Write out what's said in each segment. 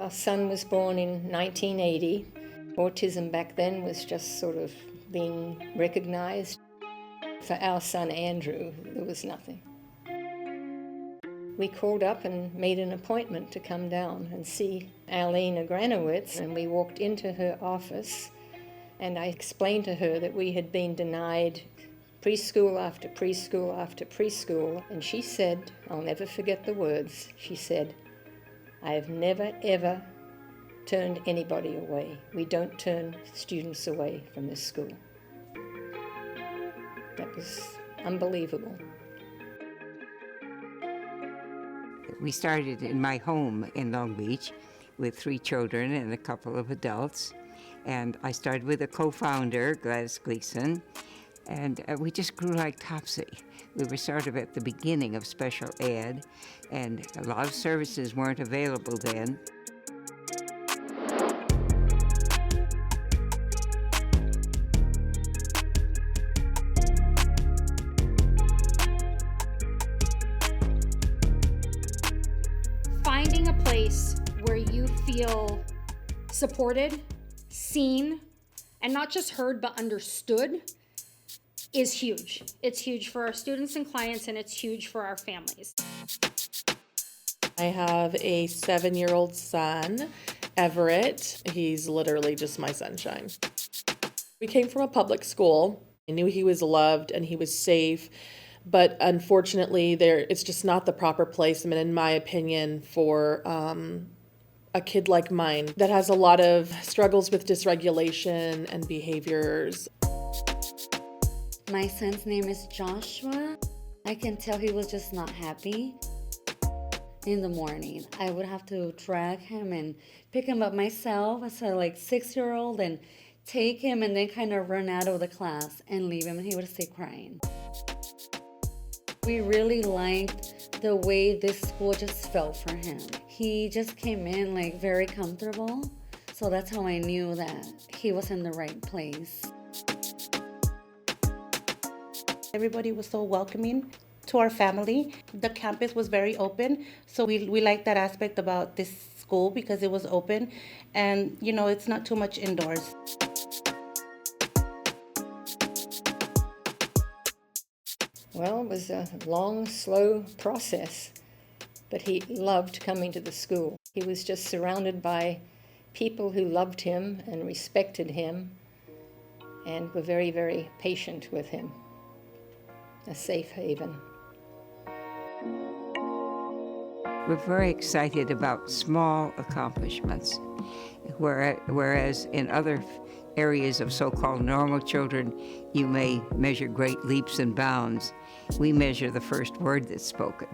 Our son was born in 1980. Autism back then was just sort of being recognised. For our son Andrew, there was nothing. We called up and made an appointment to come down and see Alina Granowitz, and we walked into her office and I explained to her that we had been denied preschool after preschool after preschool, and she said, I'll never forget the words, she said, I have never ever turned anybody away. We don't turn students away from this school. That was unbelievable. We started in my home in Long Beach with 3 children and a couple of adults. And I started with a co-founder, Gladys Gleason, and we just grew like topsy. We were sort of at the beginning of special ed, and a lot of services weren't available then. Finding a place where you feel supported, seen, and not just heard but understood is huge. It's huge for our students and clients, and it's huge for our families. I have a 7-year-old son, Everett. He's literally just my sunshine. We came from a public school. I knew he was loved and he was safe, but unfortunately it's just not the proper place, in my opinion, for a kid like mine that has a lot of struggles with dysregulation and behaviors. My son's name is Joshua. I can tell he was just not happy. In the morning, I would have to drag him and pick him up myself as a 6-year-old and take him and then kind of run out of the class and leave him, and he would stay crying. We really liked the way this school just felt for him. He just came in very comfortable, so that's how I knew that he was in the right place. Everybody was so welcoming to our family. The campus was very open, so we liked that aspect about this school because it was open, and it's not too much indoors. Well, it was a long, slow process, but he loved coming to the school. He was just surrounded by people who loved him and respected him and were very, very patient with him. A safe haven. We're very excited about small accomplishments, whereas in other areas of so-called normal children, you may measure great leaps and bounds. We measure the first word that's spoken,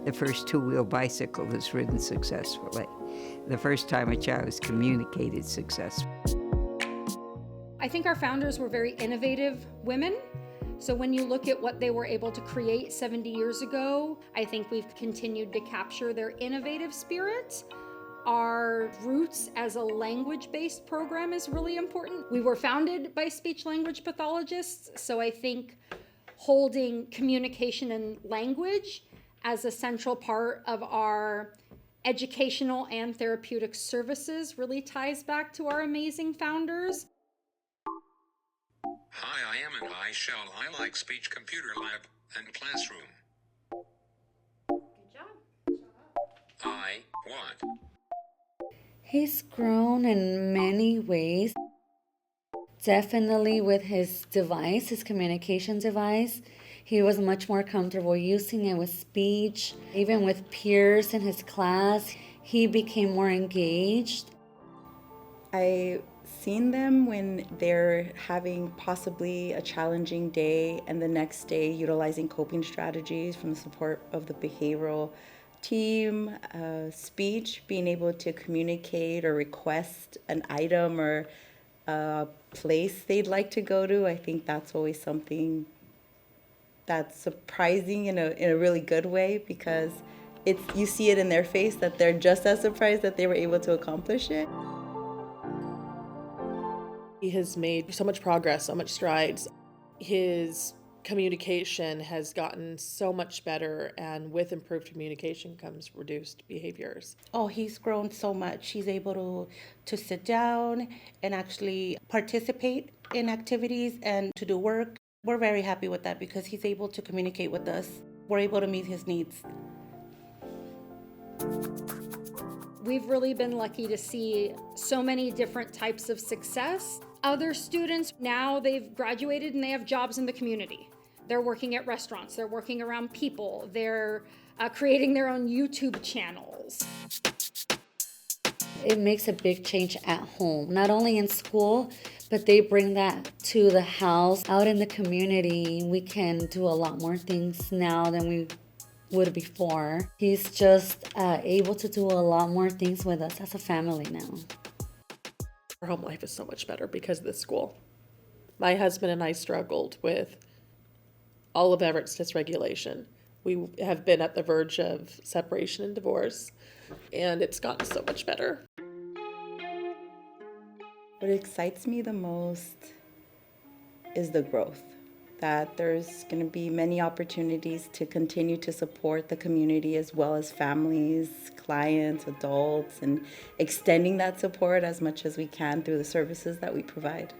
the first 2-wheel bicycle that's ridden successfully, the first time a child has communicated successfully. I think our founders were very innovative women. So when you look at what they were able to create 70 years ago, I think we've continued to capture their innovative spirit. Our roots as a language-based program is really important. We were founded by speech-language pathologists, so I think holding communication and language as a central part of our educational and therapeutic services really ties back to our amazing founders. Hi, I am and I shall. I like speech computer lab and classroom. Good job. I want. He's grown in many ways. Definitely with his device, his communication device. He was much more comfortable using it with speech. Even with peers in his class, he became more engaged. I've seen them when they're having possibly a challenging day and the next day utilizing coping strategies from the support of the behavioral team, speech, being able to communicate or request an item or a place they'd like to go to. I think that's always something that's surprising in a really good way, because you see it in their face that they're just as surprised that they were able to accomplish it. He has made so much progress, so much strides. His communication has gotten so much better, and with improved communication comes reduced behaviors. Oh, he's grown so much. He's able to sit down and actually participate in activities and to do work. We're very happy with that because he's able to communicate with us. We're able to meet his needs. We've really been lucky to see so many different types of success. Other students, now they've graduated and they have jobs in the community. They're working at restaurants, they're working around people, they're creating their own YouTube channels. It makes a big change at home, not only in school, but they bring that to the house. Out in the community, we can do a lot more things now than we would before. He's just able to do a lot more things with us as a family now. Our home life is so much better because of this school. My husband and I struggled with all of Everett's dysregulation. We have been at the verge of separation and divorce, and it's gotten so much better. What excites me the most is the growth, that there's going to be many opportunities to continue to support the community as well as families, clients, adults, and extending that support as much as we can through the services that we provide.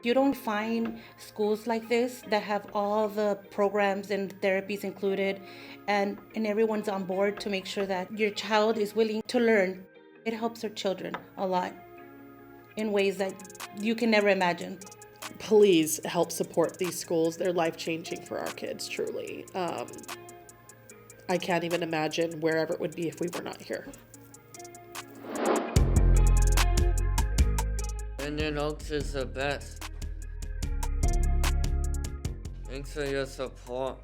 You don't find schools like this that have all the programs and therapies included and everyone's on board to make sure that your child is willing to learn. It helps our children a lot in ways that you can never imagine. Please help support these schools. They're life-changing for our kids, truly. I can't even imagine wherever it would be if we were not here. Linden Oaks is the best. Thanks for your support.